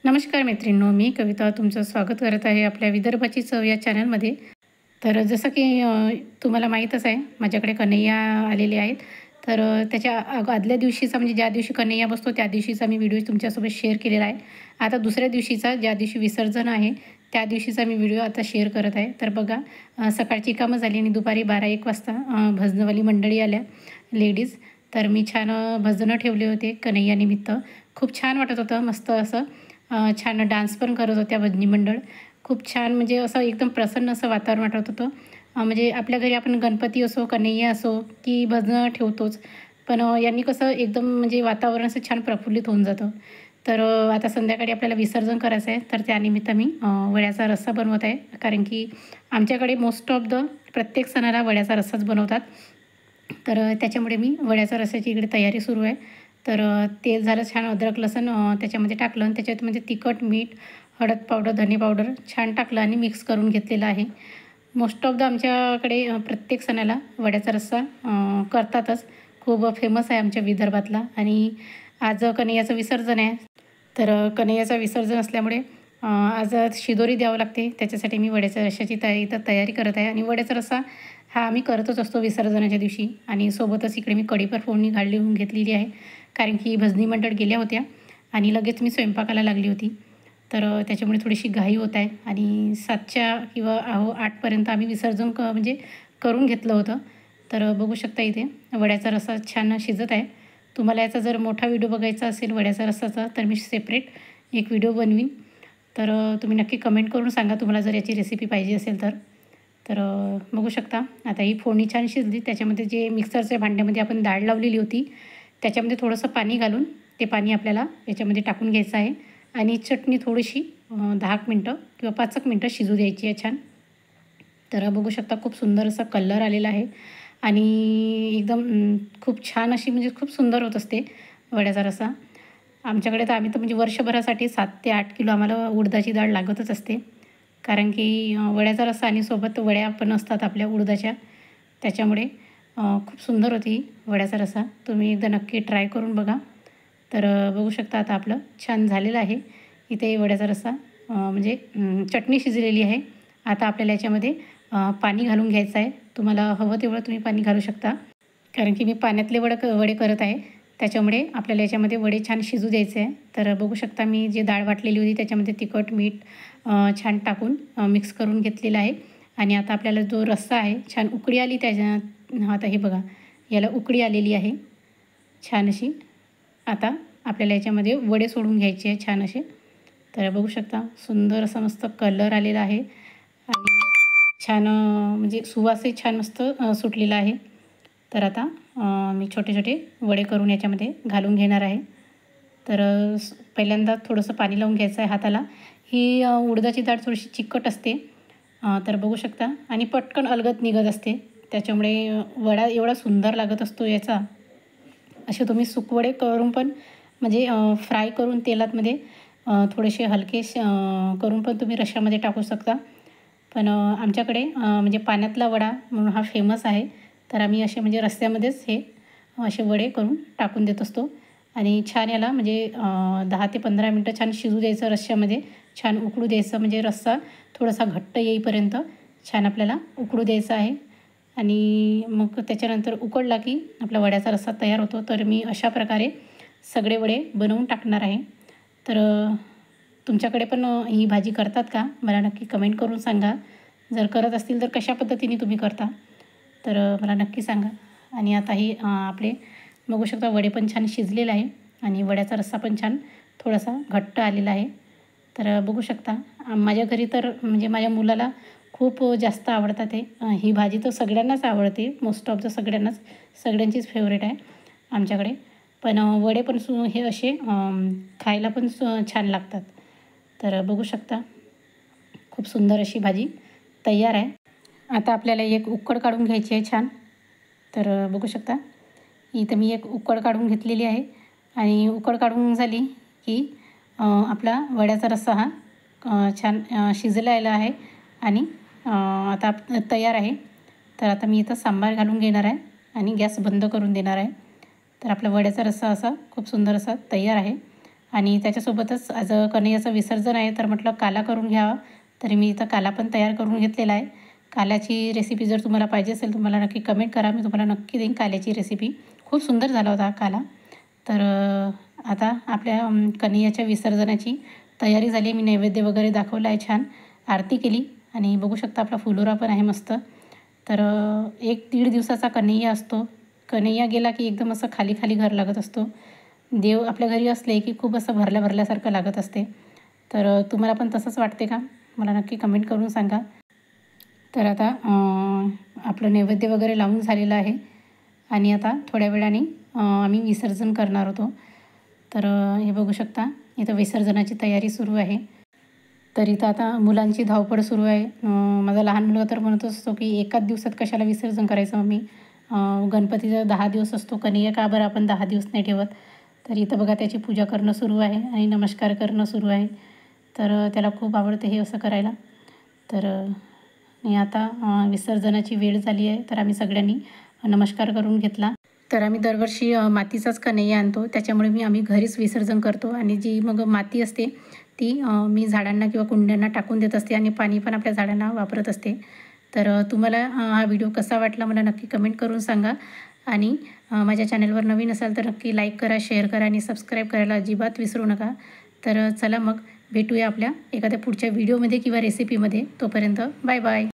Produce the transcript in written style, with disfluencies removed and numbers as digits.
नमस्कार मैत्रिणींनो, मी कविता तुमचं स्वागत करत आहे आपल्या विदर्भाची चव या चॅनलमध्ये. तर जसं की तुम्हाला माहीतच आहे माझ्याकडे कन्हैया आलेले आहेत. तर त्याच्या आदल्या दिवशीचा म्हणजे ज्या दिवशी कन्हैया बसतो त्या दिवशीचा मी व्हिडिओ तुमच्यासोबत शेअर केलेला आहे. आता दुसऱ्या दिवशीचा ज्या दिवशी विसर्जन आहे त्या दिवशीचा मी व्हिडिओ आता शेअर करत आहे. तर बघा, सकाळची कामं झाली आणि दुपारी 12-1 वाजता भजनवाली मंडळी आल्या लेडीज. तर मी छान भजनं ठेवले होते कन्हैयानिमित्त. खूप छान वाटत होतं, मस्त असं छान डान्स पण करत होत्या भजनी मंडळ. खूप छान म्हणजे असं एकदम प्रसन्न असं वातावरण वाटत होतं. म्हणजे आपल्या घरी आपण गणपती असो, कन्हैया असो की भजनं ठेवतोच. पण यांनी कसं एकदम म्हणजे वातावरण असं छान प्रफुल्लित होऊन जातं. तर आता संध्याकाळी आपल्याला विसर्जन करायचं आहे, तर त्यानिमित्त मी वड्याचा रस्सा बनवत आहे. कारण की आमच्याकडे मोस्ट ऑफ द प्रत्येक सणाला वड्याचा रस्साच बनवतात. तर त्याच्यामुळे मी वड्याच्या रस्स्याची इकडे तयारी सुरू आहे. तर तेल झालं छान, अद्रक लसूण त्याच्यामध्ये टाकलं आणि त्याच्यात म्हणजे तिखट, मीठ, हळद पावडर, धने पावडर छान टाकलं आणि मिक्स करून घेतलेलं आहे. मोस्ट ऑफ द आमच्याकडे प्रत्येक सणाला वड्याचा रस्सा करतातच. खूप फेमस आहे आमच्या विदर्भातला. आणि आज कन्हैयाचं विसर्जन आहे. तर कन्हैयाचं विसर्जन असल्यामुळे आज शिदोरी द्यावं लागते. त्याच्यासाठी मी वड्याच्या रश्श्याची तयारी करत आहे. आणि वड्याचा रस्सा हा आम्ही करतच असतो विसर्जनाच्या दिवशी. आणि सोबतच इकडे मी कढीपर फोडणी घालून घेतलेली आहे. कारण की भजनी मंडळ गेल्या होत्या आणि लगेच मी स्वयंपाकाला लागली होती. तर त्याच्यामुळे थोडीशी घाई होत आहे. आणि 7च्या किंवा 8पर्यंत आम्ही विसर्जन म्हणजे करून घेतलं होतं. तर बघू शकता इथे वड्याचा रस्सा छान शिजत आहे. तुम्हाला याचा जर मोठा व्हिडिओ बघायचा असेल वड्याचा रस्साचा, तर मी सेपरेट एक व्हिडिओ बनवीन. तर तुम्ही नक्की कमेंट करून सांगा तुम्हाला जर याची रेसिपी पाहिजे असेल तर. तर बघू शकता आता ही फोडणी छान शिजली. त्याच्यामध्ये जे मिक्सरच्या भांड्यामध्ये आपण डाळ लावलेली होती त्याच्यामध्ये थोडंसं पाणी घालून ते पाणी आपल्याला याच्यामध्ये टाकून घ्यायचं आहे. आणि चटणी थोडीशी 10 मिनटं किंवा 5 मिनटं शिजू द्यायची आहे छान. तर बघू शकता खूप सुंदर असा कलर आलेला आहे. आणि एकदम खूप छान अशी म्हणजे खूप सुंदर होत असते वड्याचा रस्सा. आमच्याकडे तर आम्ही तर म्हणजे वर्षभरासाठी 7 ते 8 किलो आम्हाला उडदाची डाळ लागतच असते. कारण की वड्याचा रस्सा आणि सोबत वड्या पण असतात आपल्या उडदाच्या. त्याच्यामुळे खूप सुंदर होती वड्याचा रस्सा. तुम्ही एकदा नक्की ट्राय करून बघा. तर बघू शकता आता आपलं छान झालेलं आहे. इथे वड्याचा रस्सा म्हणजे चटणी शिजलेली आहे. आता आपल्याला याच्यामध्ये पाणी घालून घ्यायचं आहे. तुम्हाला हवं तेवढं तुम्ही पाणी घालू शकता. कारण की मी पाण्यातले वडे करत आहे. त्याच्यामुळे आपल्याला याच्यामध्ये वडे छान शिजू द्यायचे आहे. तर बघू शकता मी जे डाळ वाटलेली होती त्याच्यामध्ये तिखट, मीठ छान टाकून मिक्स करून घेतलेलं आहे. आणि आता आपल्याला जो रस्सा आहे छान उकळी आली आता हे बघा, याला उकळी आलेली आहे छान अशी. आता आपल्याला याच्यामध्ये वडे सोडून घ्यायचे आहे छान असे. तर बघू शकता सुंदर असा मस्त कलर आलेला आहे. आणि छान म्हणजे सुवासही छान मस्त सुटलेला आहे. तर आता मी छोटे छोटे वडे करून याच्यामध्ये घालून घेणार आहे. तर पहिल्यांदा थोडंसं पाणी लावून घ्यायचं आहे हाताला. ही उडदाची डाळ थोडीशी चिकट असते. तर बघू शकता आणि पटकन अलगद निघत असते. त्याच्यामुळे वडा एवढा सुंदर लागत असतो याचा. असे तुम्ही सुकवडे करून पण म्हणजे फ्राय करून तेलातमध्ये थोडेसे हलके करून पण तुम्ही रश्श्यामध्ये टाकू शकता. पण आमच्याकडे म्हणजे पाण्यातला वडा म्हणून हा फेमस आहे. तर आम्ही असे म्हणजे रस्स्यामध्येच हे असे वडे करून टाकून देत असतो. आणि छान याला म्हणजे 10 ते 15 मिनटं छान शिजू द्यायचं रश्श्यामध्ये. छान उकळू द्यायचं म्हणजे रस्सा थोडासा घट्ट येईपर्यंत छान आपल्याला उकळू द्यायचा आहे. आणि मग त्याच्यानंतर उकळला की आपला वड्याचा रस्सा तयार होतो. तर मी अशा प्रकारे सगळे वडे बनवून टाकणार आहे. तर तुमच्याकडे पण ही भाजी करतात का? मला नक्की कमेंट करून सांगा. जर करत असतील तर कशा पद्धतीने तुम्ही करता तर मला नक्की सांगा. आणि आता ही आपले बघू शकता वडे पण छान शिजलेले आहे. आणि वड्याचा रस्सा पण छान थोडासा घट्ट आलेला आहे. तर बघू शकता माझ्या घरी तर म्हणजे माझ्या मुलाला खूप जास्त आवडतात ते. ही भाजी तर सगळ्यांनाच आवडते, मोस्ट ऑफ द सगळ्यांचीच फेवरेट आहे आमच्याकडे. पण वडे पण हे असे खायला पण छान लागतात. तर बघू शकता खूप सुंदर अशी भाजी तयार आहे. आता आपल्याला एक उकड काढून घ्यायची आहे छान. तर बघू शकता इथं मी एक उकड काढून घेतलेली आहे. आणि उकड काढून झाली की आपला वड्याचा रस्सा हा छान शिजलेला आहे. आणि आता तयार आहे. तर आता मी इथं सांबार घालून घेणार आहे आणि गॅस बंद करून देणार आहे. तर आपला वड्याचा रस्सा असा खूप सुंदर असा तयार आहे. आणि त्याच्यासोबतच आज कन्हैयाचं विसर्जन आहे, तर म्हटलं काला करून घ्यावा. तरी मी इथं काला पण तयार करून घेतलेला आहे. काल्याची रेसिपी जर तुम्हाला पाहिजे असेल तर मला नक्की कमेंट करा, मी तुम्हाला नक्की देईन काल्याची रेसिपी. खूप सुंदर झाला होता हा काला. तर आता आपल्या कन्हैयाच्या विसर्जनाची तयारी झाली. मी नैवेद्य वगैरे दाखवला आहे, छान आरती केली आणि बघू शकता आपला फुलोरा पण आहे मस्त. तर 1-1.5 दिवसाचा कन्हैया असतो. कन्हैया गेला की एकदम असं खाली खाली घर लागत असतो. देव आपल्या घरी असले की खूप असं भरल्या भरल्यासारखं लागत असते. तर तुम्हाला पण तसंच वाटते का? मला नक्की कमेंट करून सांगा. तर आता आपलं नैवेद्य वगैरे लावून झालेलं आहे आणि आता थोड्या वेळाने आम्ही विसर्जन करणार होतो. तर हे बघू शकता इथं विसर्जनाची तयारी सुरू आहे. तर इथं आता मुलांची धावपळ सुरू आहे. माझा लहान मुलगा तर म्हणत असतो की एकाच दिवसात कशाला विसर्जन करायचं मम्मी, गणपतीचा 10 दिवस असतो, कन्हैया का बरं आपण 10 दिवस नाही ठेवत. तर इथं बघा त्याची पूजा करणं सुरू आहे आणि नमस्कार करणं सुरू आहे. तर त्याला खूप आवडते हे असं करायला. तर आणि आता विसर्जनाची वेळ झाली आहे, तर आम्ही सगळ्यांनी नमस्कार करून घेतला. तर आम्ही दरवर्षी मातीचाच कन्हैया आणतो, त्याच्यामुळे आम्ही घरीच विसर्जन करतो आणि जी मग माती असते ती मी झाडांना किंवा कुंड्यांना टाकून देत असते आणि पाणी पण आपल्या झाडांना वापरत असते. तर तुम्हाला हा व्हिडिओ कसा वाटला मला नक्की कमेंट करून सांगा आणि माझ्या चॅनलवर नवीन असाल तर नक्की लाईक करा, शेअर करा आणि सबस्क्राईब करायला अजिबात विसरू नका. तर चला मग भेटूया आपल्या एखाद्या पुढच्या व्हिडिओमध्ये किंवा रेसिपीमध्ये. तोपर्यंत बाय बाय.